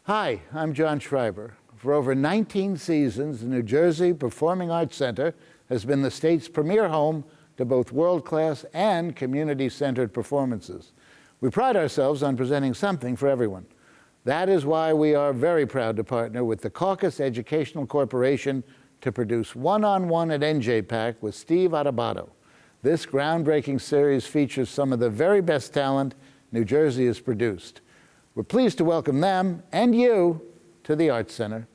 Hi, I'm John Schreiber. For over 19 seasons, the New Jersey Performing Arts Center has been the state's premier home to both world-class and community-centered performances. We pride ourselves on presenting something for everyone. That is why we are very proud to partner with the CAUCUS Educational Corporation to produce One-on-One at NJPAC with Steve Adubato. This groundbreaking series features some of the very best talent New Jersey has produced. We're pleased to welcome them and you to the Arts Center.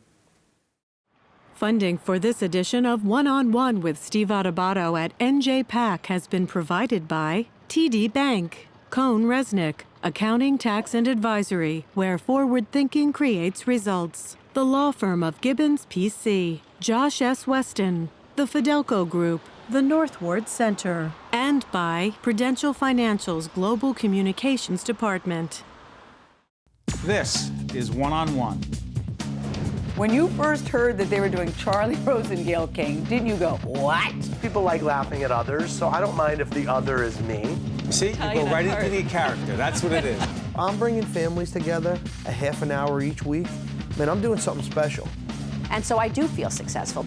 Funding for this edition of One-on-One with Steve Adubato at NJPAC has been provided by TD Bank, COHNOREZNICK, Accounting, Tax, and Advisory, where forward thinking creates results. The law firm of Gibbons, PC, Josh S. Weston, the Fidelco Group, the Northward Center, and by Prudential Financial's Global Communications Department. This is One-on-One. When you first heard that they were doing Charlie Rose and Gayle King, didn't you go, what? People like laughing at others, so I don't mind if the other is me. See, you go right into the character. That's what it is. I'm bringing families together a half an hour each week. Man, I'm doing something special. And so I do feel successful.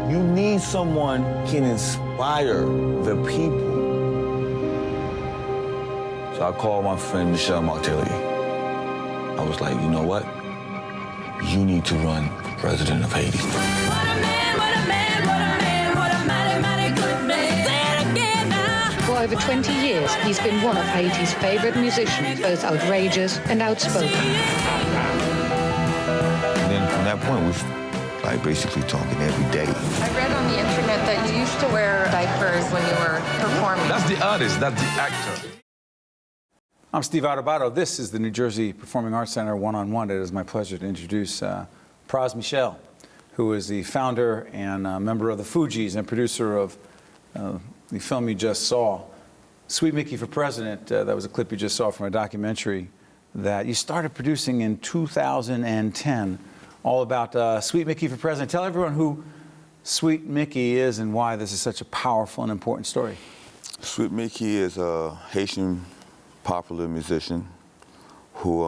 You need someone who can inspire the people. So I called my friend Martelly. I was like, you know what? You need to run for president of Haiti. What a man, what a man, what a man, what a mighty, mighty good man. Say it again now. For over 20 years, he's been one of Haiti's favorite musicians, both outrageous and outspoken. And then from that point, we like basically talking every day. I read on the internet that you used to wear diapers when you were performing. That's the artist, that's the actor. I'm Steve Adubato. This is the New Jersey Performing Arts Center One-on-One. It is my pleasure to introduce Pras MIchel, who is the founder and member of the Fugees and producer of the film you just saw, Sweet Micky for President. That was a clip you just saw from a documentary that you started producing in 2010, all about Sweet Micky for President. Tell everyone who Sweet Micky is and why this is such a powerful and important story. Sweet Micky is a Haitian popular musician who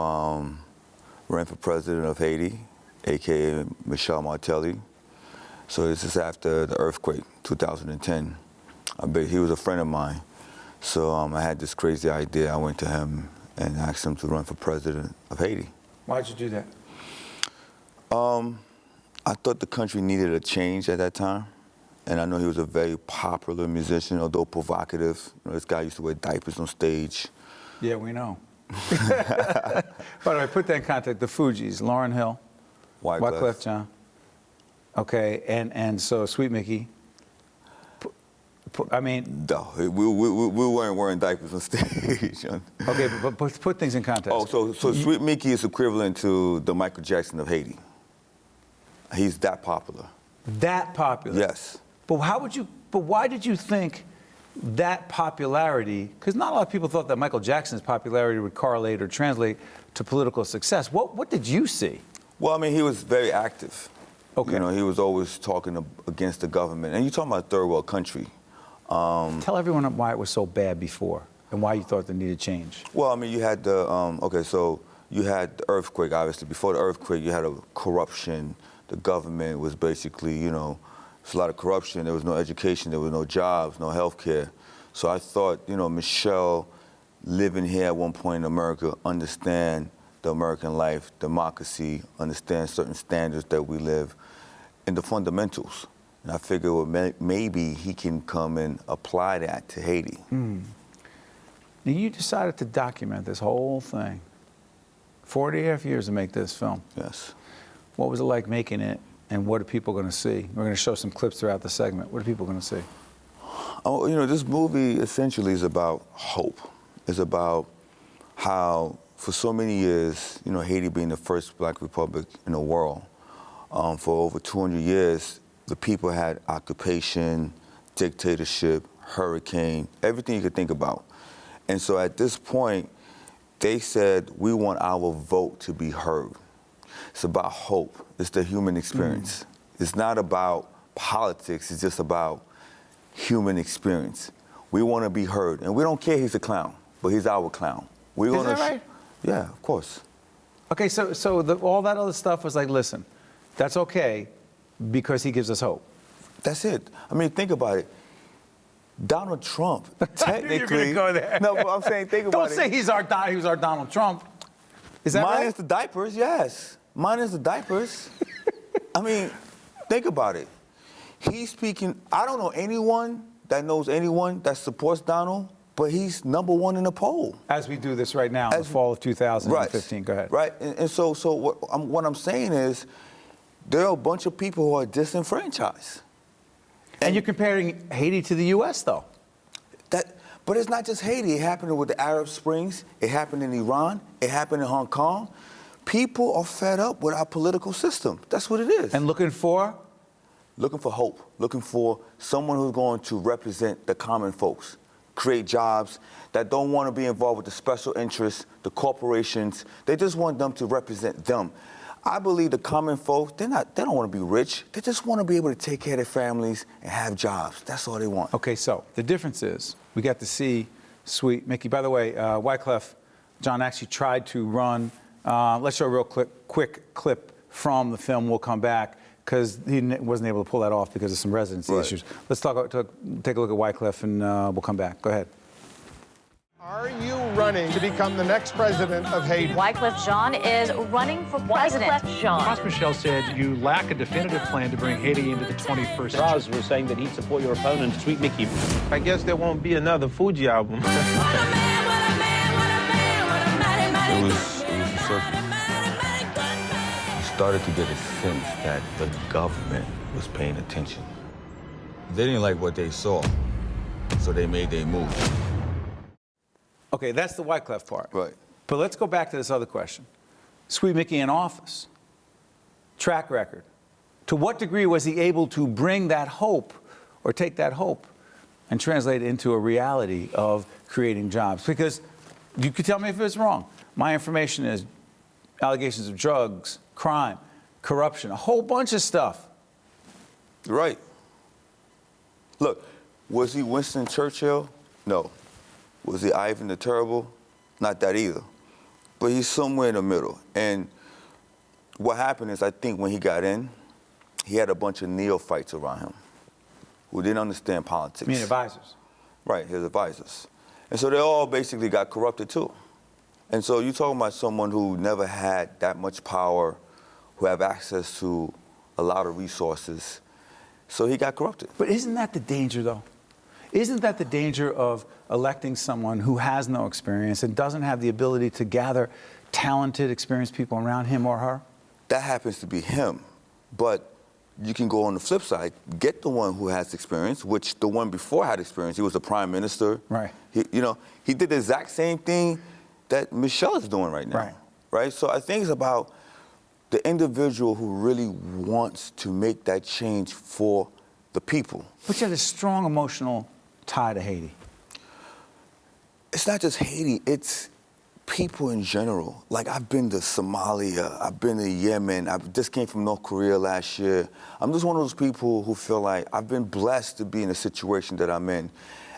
ran for president of Haiti, a.k.a. Martelly. So this is after the earthquake, 2010. He was a friend of mine. So I had this crazy idea. I went to him and asked him to run for president of Haiti. Why'd you do that? I thought the country needed a change at that time. And I know he was a very popular musician, although provocative. You know, this guy used to wear diapers on stage. Yeah, we know. By the way, put that in context. The Fugees, Lauryn Hill, Wyclef Jean. Okay, and so Sweet Micky. I mean, no, we weren't wearing diapers on stage. Okay, but put things in context. Oh, so Sweet Micky is equivalent to the Michael Jackson of Haiti. He's that popular. That popular? Yes. But why did you think that popularity, because not a lot of people thought that Michael Jackson's popularity would correlate or translate to political success. What did you see? Well, I mean, he was very active. Okay. You know, he was always talking against the government. And you're talking about a third world country. Tell everyone why it was so bad before and why you thought there needed change. Well, I mean, you had so you had the earthquake, obviously. Before the earthquake, you had a corruption. The government was basically, you know, there's a lot of corruption. There was no education. There was no jobs, no health care. So I thought, you know, Michelle, living here at one point in America, understand the American life, democracy, understand certain standards that we live, and the fundamentals. And I figured, well, maybe he can come and apply that to Haiti. Mm. Now, you decided to document this whole thing. 40.5 years to make this film. Yes. What was it like making it, and what are people going to see? We're going to show some clips throughout the segment. What are people going to see? Oh, you know, this movie essentially is about hope. It's about how, for so many years, you know, Haiti being the first black republic in the world, for over 200 years, the people had occupation, dictatorship, hurricane, everything you could think about. And so at this point, they said, we want our vote to be heard. It's about hope. It's the human experience. It's not about politics. It's just about human experience. We want to be heard. And we don't care he's a clown, but he's our clown. We're Is gonna that right? Yeah, of course. Okay, so all that other stuff was like, listen, that's okay because he gives us hope. That's it. I mean, think about it. Donald Trump, technically. You're gonna go there. No, but I'm saying, think about it. Don't say he was our Donald Trump. Is that right? Minus the diapers, yes. Minus the diapers. I mean, think about it. He's speaking. I don't know anyone that knows anyone that supports Donald, but he's #1 in the poll. As we do this right now, in the fall of 2015. Right. Go ahead. Right, and so what I'm saying is, there are a bunch of people who are disenfranchised. And you're comparing Haiti to the U.S., though. But it's not just Haiti. It happened with the Arab Springs. It happened in Iran. It happened in Hong Kong. People are fed up with our political system. That's what it is. And looking for? Looking for hope. Looking for someone who's going to represent the common folks, create jobs, that don't want to be involved with the special interests, the corporations. They just want them to represent them. I believe the common folks, they don't want to be rich. They just want to be able to take care of their families and have jobs. That's all they want. Okay, so the difference is we got to see Sweet Micky. By the way, Wyclef, John actually tried to run, let's show a real quick clip from the film. We'll come back because he wasn't able to pull that off because of some residency issues. Let's take a look at Wyclef and we'll come back. Go ahead. Are you running to become the next president of Haiti? Wyclef Jean is running for president. Pras MIchel said you lack a definitive plan to bring Haiti into the 21st century. Pras was saying that he'd support your opponent, Sweet Micky. I guess there won't be another Fugees album. It was a circus. You started to get a sense that the government was paying attention. They didn't like what they saw, so they made their move. Okay, that's the Wyclef part. Right. But let's go back to this other question. Sweet Micky in office, track record. To what degree was he able to bring that hope or take that hope and translate it into a reality of creating jobs? Because you could tell me if it's wrong. My information is allegations of drugs, crime, corruption, a whole bunch of stuff. Right. Look, was he Winston Churchill? No. Was he Ivan the Terrible? Not that either. But he's somewhere in the middle. And what happened is, I think when he got in, he had a bunch of neophytes around him who didn't understand politics. You mean advisors? Right, his advisors. And so they all basically got corrupted too. And so you're talking about someone who never had that much power, who have access to a lot of resources. So he got corrupted. But isn't that the danger, though? Isn't that the danger of electing someone who has no experience and doesn't have the ability to gather talented, experienced people around him or her? That happens to be him. But you can go on the flip side, get the one who has experience, which the one before had experience. He was the prime minister. Right. He did the exact same thing that Michelle is doing right now. Right. Right? So I think it's about the individual who really wants to make that change for the people. But you have a strong emotional tie to Haiti. It's not just Haiti, it's people in general. Like, I've been to Somalia, I've been to Yemen, I just came from North Korea last year. I'm just one of those people who feel like I've been blessed to be in the situation that I'm in.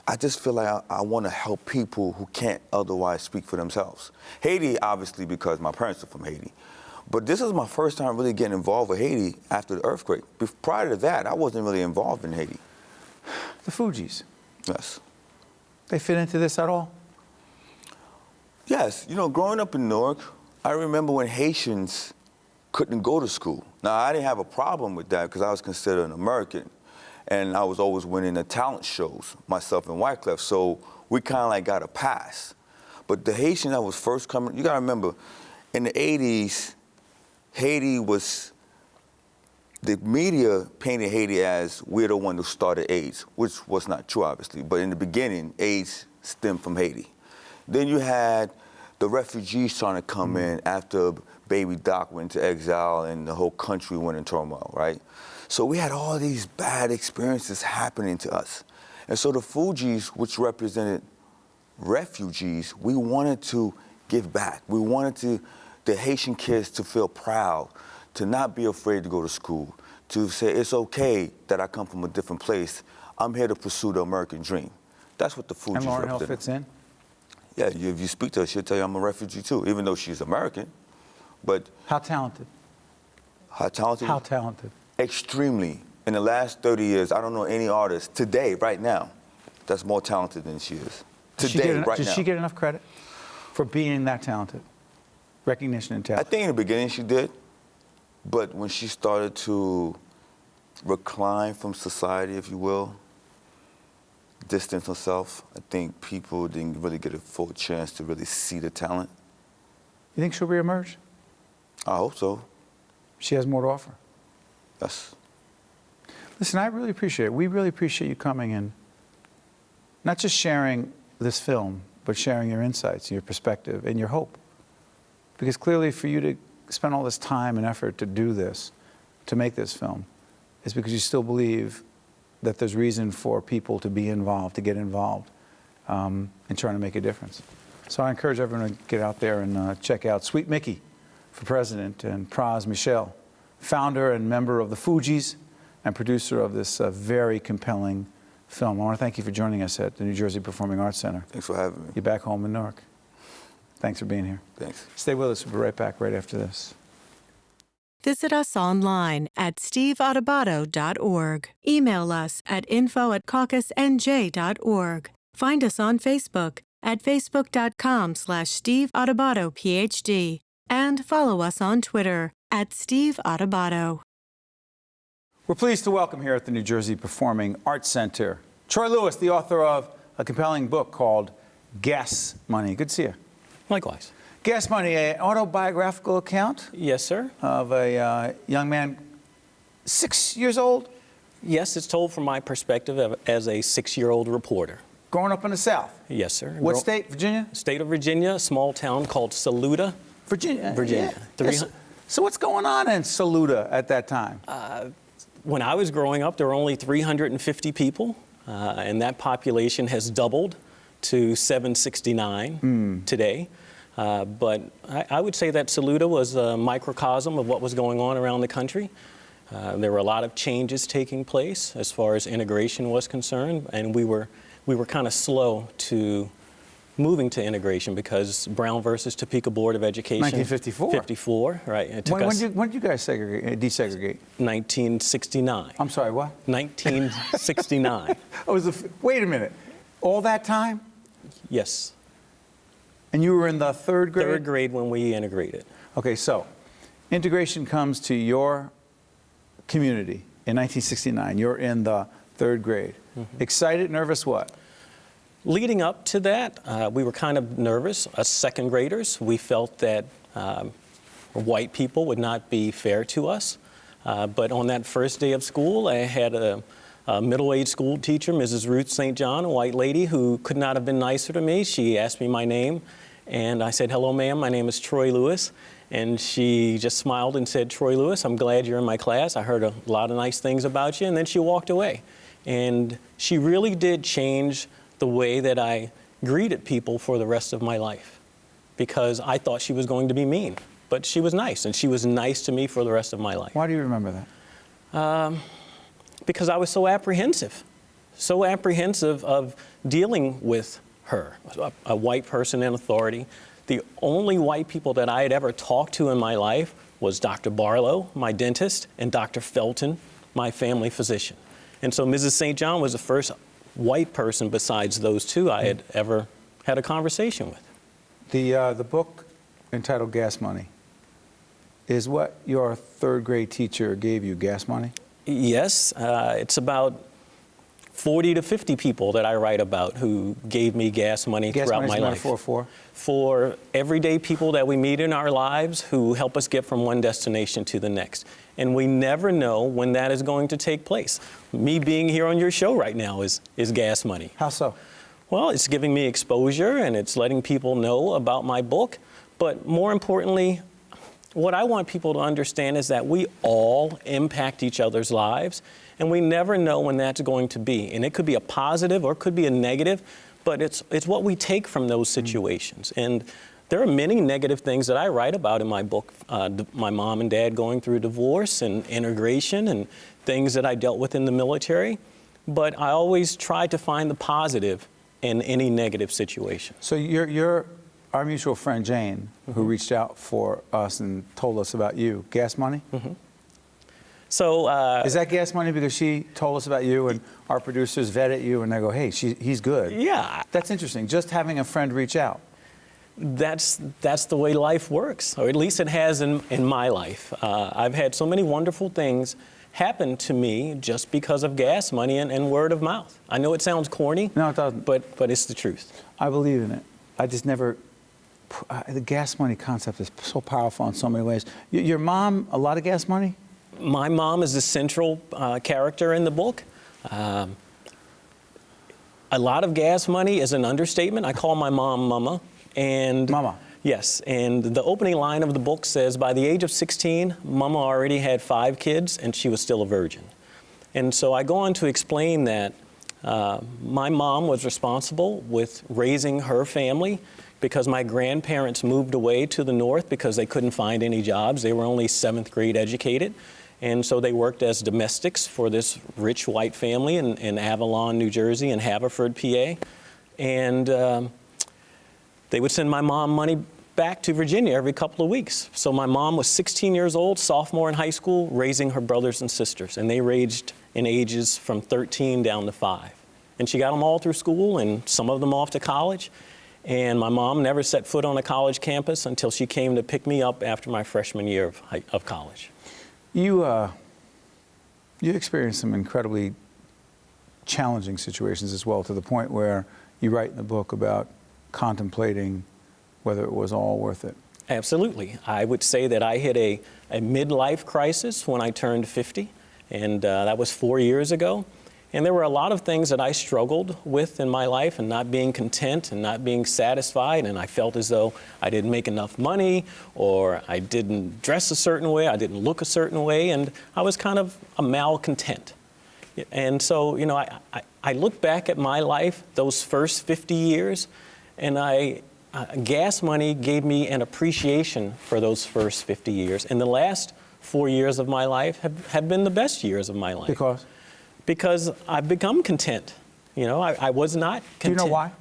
I just feel like I want to help people who can't otherwise speak for themselves. Haiti, obviously, because my parents are from Haiti. But this is my first time really getting involved with Haiti after the earthquake. Prior to that, I wasn't really involved in Haiti. The Fugees. Yes. They fit into this at all? Yes. Growing up in Newark, I remember when Haitians couldn't go to school. Now, I didn't have a problem with that because I was considered an American. And I was always winning the talent shows, myself and Wyclef. So we kind of like got a pass. But the Haitian that was first coming, you got to remember, in the 80s, Haiti was, the media painted Haiti as we're the one who started AIDS, which was not true, obviously. But in the beginning, AIDS stemmed from Haiti. Then you had the refugees trying to come in after Baby Doc went into exile and the whole country went in turmoil, right? So we had all these bad experiences happening to us. And so the Fugees, which represented refugees, we wanted to give back. We wanted the Haitian kids to feel proud, to not be afraid to go to school, to say it's okay that I come from a different place. I'm here to pursue the American dream. That's what the Fugees And Lauryn Hill represent. fits in? Yeah, if you speak to her, she'll tell you I'm a refugee too, even though she's American. But how talented? How talented? How talented? Extremely. In the last 30 years, I don't know any artist today, right now, that's more talented than she is. Today, right now. Does she get enough credit for being that talented? Recognition and talent? I think in the beginning she did, but when she started to recline from society, if you will, distance herself, I think people didn't really get a full chance to really see the talent. You think she'll reemerge? I hope so. She has more to offer. Yes. Listen, I really appreciate it. We really appreciate you coming and not just sharing this film, but sharing your insights, your perspective, and your hope. Because clearly for you to spend all this time and effort to do this, to make this film, is because you still believe that there's reason for people to be involved, to get involved in trying to make a difference. So I encourage everyone to get out there and check out Sweet Micky for president and Pras MIchel, founder and member of the Fugees and producer of this very compelling film. I want to thank you for joining us at the New Jersey Performing Arts Center. Thanks for having me. You're back home in Newark. Thanks for being here. Thanks. Stay with us. We'll be right back right after this. Visit us online at steveadubato.org. Email us at info@caucusnj.org. Find us on Facebook at facebook.com/SteveAdubato, and follow us on Twitter at Steve Adubato. We're pleased to welcome here at the New Jersey Performing Arts Center Troy Lewis, the author of a compelling book called Gas Money. Good to see you. Likewise. Gas Money, an autobiographical account? Yes, sir. Of a young man, 6 years old? Yes, it's told from my perspective as a 6-year-old reporter. Growing up in the South? Yes, sir. What state? Virginia? State of Virginia, a small town called Saluda. Virginia? Virginia. Yeah. So what's going on in Saluda at that time? When I was growing up, there were only 350 people, and that population has doubled to 769 today. But I would say that Saluda was a microcosm of what was going on around the country. There were a lot of changes taking place as far as integration was concerned, and we were kind of slow to moving to integration because Brown versus Topeka Board of Education. 1954. 54, right. It took when did you guys desegregate? 1969. I'm sorry, what? 1969. Wait a minute. All that time? Yes. And you were in the third grade? Third grade when we integrated. Okay, so integration comes to your community in 1969. You're in the third grade. Excited, nervous, what? Leading up to that, we were kind of nervous as second graders. We felt that white people would not be fair to us. But on that first day of school, I had a middle-aged school teacher, Mrs. Ruth St. John, a white lady who could not have been nicer to me. She asked me my name, and I said, "Hello, ma'am, my name is Troy Lewis." And she just smiled and said, "Troy Lewis, I'm glad you're in my class. I heard a lot of nice things about you." And then she walked away. And she really did change the way that I greeted people for the rest of my life, because I thought she was going to be mean, but she was nice, and she was nice to me for the rest of my life. Why do you remember that? Because I was so apprehensive of dealing with her, a white person in authority. The only white people that I had ever talked to in my life was Dr. Barlow, my dentist, and Dr. Felton, my family physician. And so Mrs. St. John was the first white person besides those two I had ever had a conversation with. The book entitled Gas Money is what your third grade teacher gave you, gas money? Yes, it's about 40 to 50 people that I write about who gave me gas money throughout my life. For everyday people that we meet in our lives who help us get from one destination to the next. And we never know when that is going to take place. Me being here on your show right now is gas money. How so? Well, it's giving me exposure and it's letting people know about my book. But more importantly, what I want people to understand is that we all impact each other's lives, and we never know when that's going to be. And it could be a positive or it could be a negative, but it's what we take from those situations. And there are many negative things that I write about in my book. My mom and dad going through divorce and integration and things that I dealt with in the military. But I always try to find the positive in any negative situation. So our mutual friend Jane, who reached out for us and told us about you, gas money? So is that gas money because she told us about you and our producers vetted you and they go, hey, he's good? Yeah. That's interesting, just having a friend reach out. That's the way life works, or at least it has in my life. I've had so many wonderful things happen to me just because of gas money and word of mouth. I know it sounds corny. No, it doesn't. But it's the truth. I believe in it. I just never, the gas money concept is so powerful in so many ways. Your mom, a lot of gas money? My mom is the central character in the book. A lot of gas money is an understatement. I call my mom Mama. And Mama. Yes, and the opening line of the book says, by the age of 16, Mama already had 5 kids and she was still a virgin. And so I go on to explain that my mom was responsible with raising her family because my grandparents moved away to the north because they couldn't find any jobs. They were only 7th grade educated. And so they worked as domestics for this rich white family in Avalon, New Jersey, and Haverford, PA. And they would send my mom money back to Virginia every couple of weeks. So my mom was 16 years old, sophomore in high school, raising her brothers and sisters. And they ranged in ages from 13 down to 5. And she got them all through school and some of them off to college. And my mom never set foot on a college campus until she came to pick me up after my freshman year of college. You experienced some incredibly challenging situations as well, to the point where you write in the book about contemplating whether it was all worth it. Absolutely. I would say that I hit a midlife crisis when I turned 50, and that was 4 years ago. And there were a lot of things that I struggled with in my life, and not being content and not being satisfied, and I felt as though I didn't make enough money, or I didn't dress a certain way, I didn't look a certain way, and I was kind of a malcontent. And so, you know, I look back at my life, those first 50 years, and gas money gave me an appreciation for those first 50 years. And the last 4 years of my life have been the best years of my life. Because? Because I've become content. You know, I was not content. Do you know why?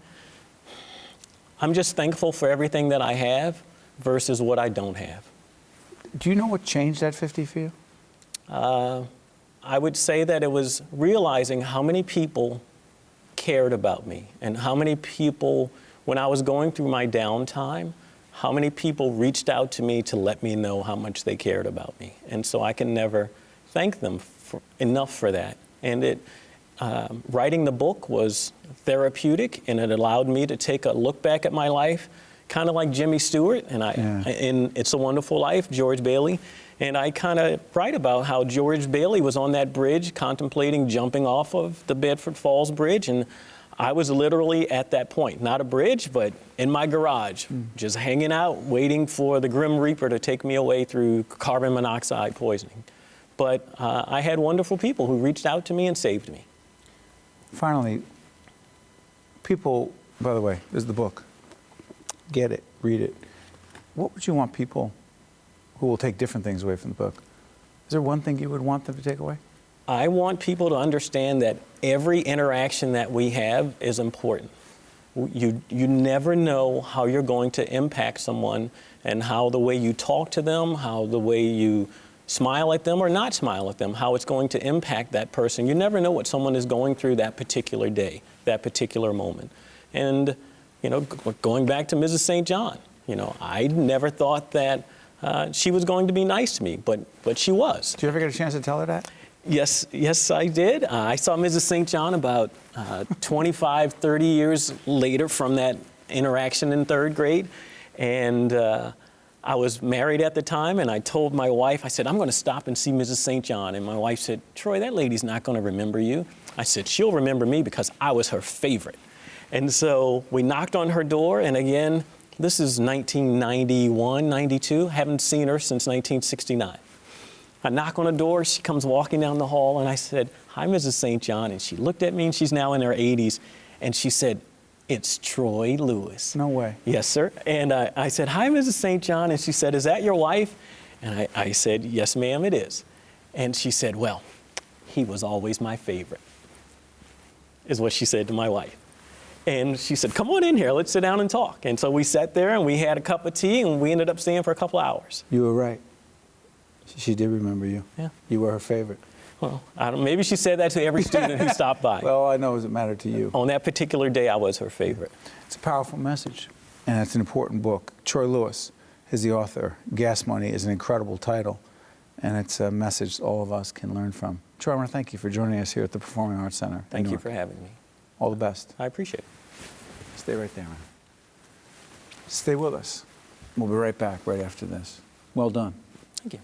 I'm just thankful for everything that I have versus what I don't have. Do you know what changed at 50 for you? I would say that it was realizing how many people cared about me and how many people, when I was going through my downtime, how many people reached out to me to let me know how much they cared about me. And so I can never thank them enough for that. And writing the book was therapeutic, and it allowed me to take a look back at my life, kind of like Jimmy Stewart, and in It's a Wonderful Life, George Bailey. And I kind of write about how George Bailey was on that bridge contemplating jumping off of the Bedford Falls Bridge, and I was literally at that point, not a bridge, but in my garage, just hanging out, waiting for the Grim Reaper to take me away through carbon monoxide poisoning. But I had wonderful people who reached out to me and saved me. Finally, people, by the way, this is the book. Get it, read it. What would you want people who will take different things away from the book? Is there one thing you would want them to take away? I want people to understand that every interaction that we have is important. You never know how you're going to impact someone, and how the way you talk to them, how the way you smile at them or not smile at them, how it's going to impact that person. You never know what someone is going through that particular day, that particular moment. And, you know, going back to Mrs. St. John, you know, I never thought that she was going to be nice to me, but she was. Did you ever get a chance to tell her that? Yes, I did. I saw Mrs. St. John about 25, 30 years later from that interaction in 3rd grade. And I was married at the time, and I told my wife, I said, I'm going to stop and see Mrs. St. John. And my wife said, Troy, that lady's not going to remember you. I said, she'll remember me because I was her favorite. And so we knocked on her door, and again, this is 1991, 92. Haven't seen her since 1969. I knock on the door, she comes walking down the hall, and I said, hi, Mrs. St. John. And she looked at me, and she's now in her 80s, and she said, it's Troy Lewis. No way. Yes, sir. And I said, hi, Mrs. St. John. And she said, is that your wife? And I said, yes, ma'am, it is. And she said, well, he was always my favorite, is what she said to my wife. And she said, come on in here, let's sit down and talk. And so we sat there and we had a cup of tea and we ended up staying for a couple hours. You were right. She did remember you. Yeah. You were her favorite. Well, I don't, maybe she said that to every student who stopped by. Well, all I know is it mattered to you. On that particular day, I was her favorite. It's a powerful message, and it's an important book. Troy Lewis is the author. Gas Money is an incredible title, and it's a message all of us can learn from. Troy, I want to thank you for joining us here at the Performing Arts Center. Thank you for having me. All the best. I appreciate it. Stay right there, man. Stay with us. We'll be right back right after this. Well done. Thank you.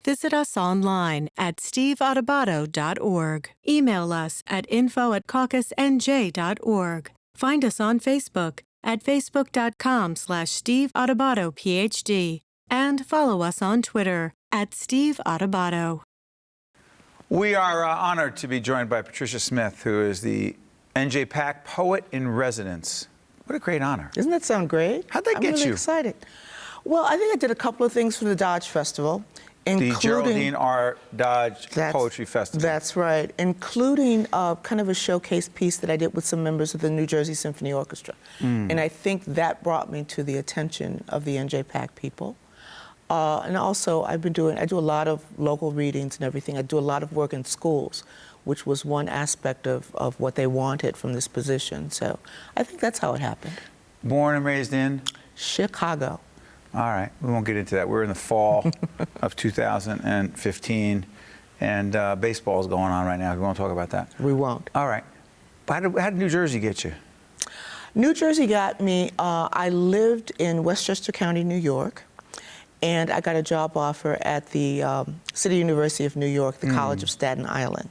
Visit us online at steveadubato.org. Email us at info@caucusnj.org. Find us on Facebook at facebook.com/SteveAdubato, and follow us on Twitter at Steve Adubato. We are honored to be joined by Patricia Smith, who is the NJPAC Poet in Residence. What a great honor. Doesn't that sound great? How'd that get I'm really you? Excited. Well, I think I did a couple of things for the Dodge Festival. The Geraldine R. Dodge Poetry Festival. That's right, including kind of a showcase piece that I did with some members of the New Jersey Symphony Orchestra. And I think that brought me to the attention of the NJPAC people. And also, I do a lot of local readings and everything. I do a lot of work in schools, which was one aspect of what they wanted from this position. So I think that's how it happened. Born and raised in? Chicago. All right, we won't get into that. We're in the fall of 2015, and baseball is going on right now. We won't talk about that. We won't. All right. How did New Jersey get you? New Jersey got me, I lived in Westchester County, New York, and I got a job offer at the City University of New York, the College of Staten Island.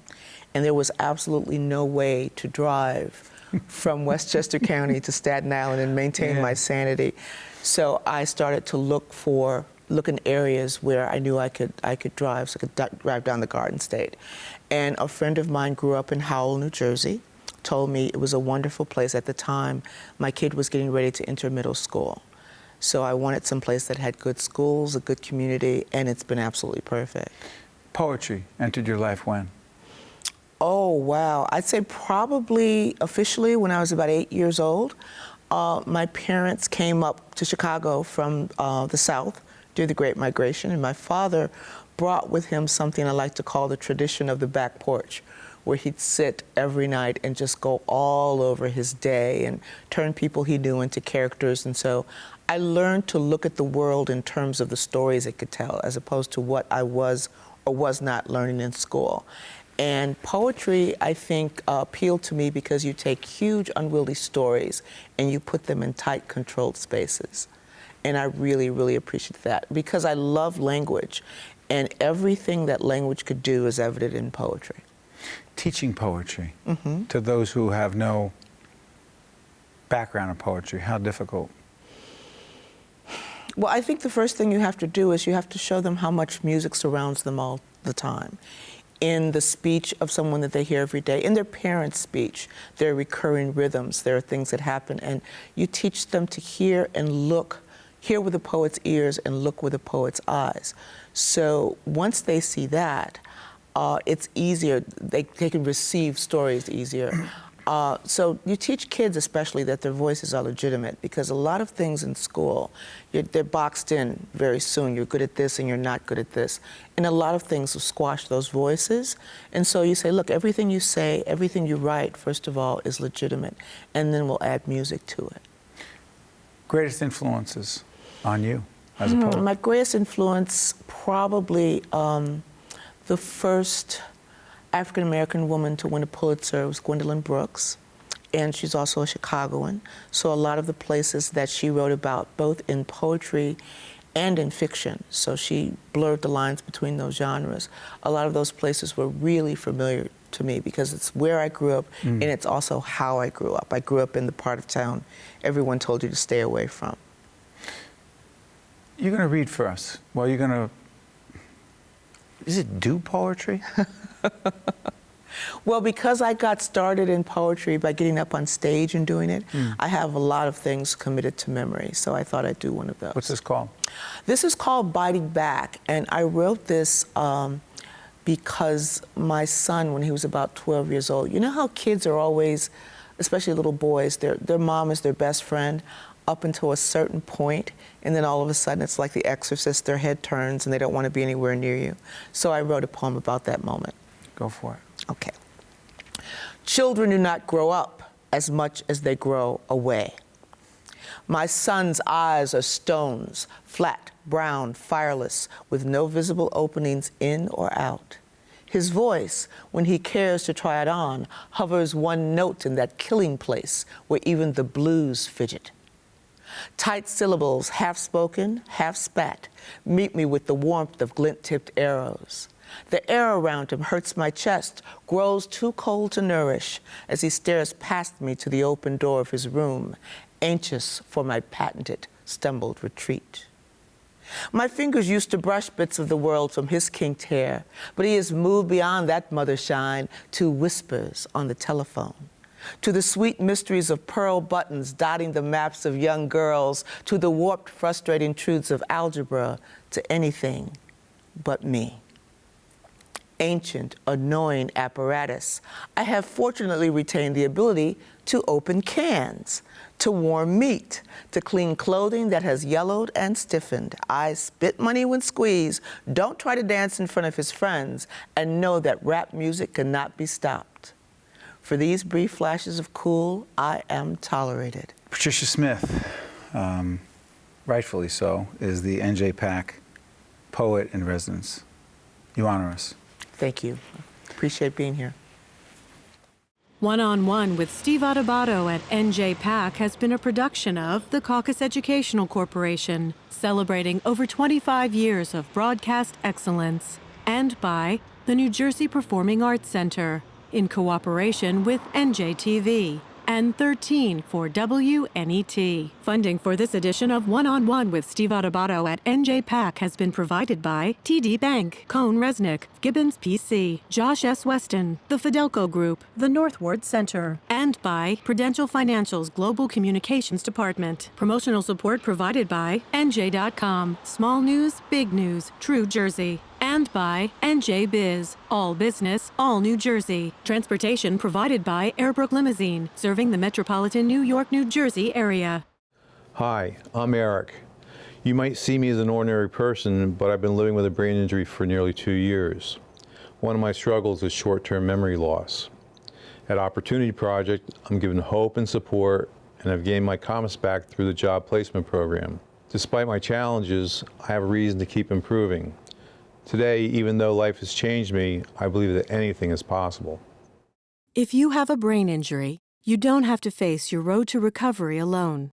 And there was absolutely no way to drive from Westchester County to Staten Island and maintain my sanity. So I started to look in areas where I knew I could drive, so I could drive down the Garden State. And a friend of mine grew up in Howell, New Jersey, told me it was a wonderful place at the time. My kid was getting ready to enter middle school. So I wanted some place that had good schools, a good community, and it's been absolutely perfect. Poetry entered your life when? Oh, wow. I'd say probably officially when I was about 8 years old. My parents came up to Chicago from the South during the Great Migration, and my father brought with him something I like to call the tradition of the back porch, where he'd sit every night and just go all over his day and turn people he knew into characters. And so I learned to look at the world in terms of the stories it could tell, as opposed to what I was or was not learning in school. And poetry, I think, appealed to me because you take huge, unwieldy stories and you put them in tight, controlled spaces. And I really, really appreciate that because I love language, and everything that language could do is evident in poetry. Teaching poetry to those who have no background in poetry, how difficult? Well, I think the first thing you have to do is you have to show them how much music surrounds them all the time. In the speech of someone that they hear every day, in their parents' speech, there are recurring rhythms, there are things that happen, and you teach them to hear and look, hear with the poet's ears and look with the poet's eyes. So once they see that, it's easier, they can receive stories easier. So you teach kids especially that their voices are legitimate, because a lot of things in school, they're boxed in very soon. You're good at this and you're not good at this. And a lot of things will squash those voices. And so you say, look, everything you say, everything you write, first of all, is legitimate. And then we'll add music to it. Greatest influences on you as a poet? My greatest influence, probably the first African-American woman to win a Pulitzer was Gwendolyn Brooks, and she's also a Chicagoan. So a lot of the places that she wrote about, both in poetry and in fiction, so she blurred the lines between those genres. A lot of those places were really familiar to me because it's where I grew up and it's also how I grew up. I grew up in the part of town everyone told you to stay away from. You're going to read for us. Well, you're going to, is it do poetry? Well, because I got started in poetry by getting up on stage and doing it, I have a lot of things committed to memory, so I thought I'd do one of those. What's this called? This is called Biting Back, and I wrote this because my son, when he was about 12 years old, you know how kids are always, especially little boys, their mom is their best friend up until a certain point, and then all of a sudden it's like The Exorcist, their head turns and they don't want to be anywhere near you. So I wrote a poem about that moment. Go for it. Okay. Children do not grow up as much as they grow away. My son's eyes are stones, flat, brown, fireless, with no visible openings in or out. His voice, when he cares to try it on, hovers one note in that killing place where even the blues fidget. Tight syllables, half spoken, half spat, meet me with the warmth of glint-tipped arrows. The air around him hurts my chest, grows too cold to nourish, as he stares past me to the open door of his room, anxious for my patented, stumbled retreat. My fingers used to brush bits of the world from his kinked hair, but he has moved beyond that mother shine to whispers on the telephone, to the sweet mysteries of pearl buttons dotting the maps of young girls, to the warped, frustrating truths of algebra, to anything but me. Ancient, annoying apparatus, I have fortunately retained the ability to open cans, to warm meat, to clean clothing that has yellowed and stiffened. I spit money when squeezed, don't try to dance in front of his friends, and know that rap music cannot be stopped. For these brief flashes of cool, I am tolerated. Patricia Smith, rightfully so, is the NJPAC Poet in Residence. You honor us. Thank you. Appreciate being here. One-on-One with Steve Adubato at NJPAC has been a production of the CAUCUS Educational Corporation, celebrating over 25 years of broadcast excellence, and by the New Jersey Performing Arts Center, in cooperation with NJTV and 13 for WNET. Funding for this edition of One-on-One with Steve Adubato at NJPAC has been provided by TD Bank, COHNOREZNICK, GIBBONS PC, Josh S. Weston, the Fidelco Group, the Northward Center, and by Prudential Financial's Global Communications Department. Promotional support provided by NJ.com, Small News, Big News, True Jersey. And by NJ Biz, all business, all New Jersey. Transportation provided by Airbrook Limousine, serving the metropolitan New York, New Jersey area. Hi, I'm Eric. You might see me as an ordinary person, but I've been living with a brain injury for nearly 2 years. One of my struggles is short-term memory loss. At Opportunity Project, I'm given hope and support, and I've gained my comments back through the job placement program. Despite my challenges, I have a reason to keep improving. Today, even though life has changed me, I believe that anything is possible. If you have a brain injury, you don't have to face your road to recovery alone.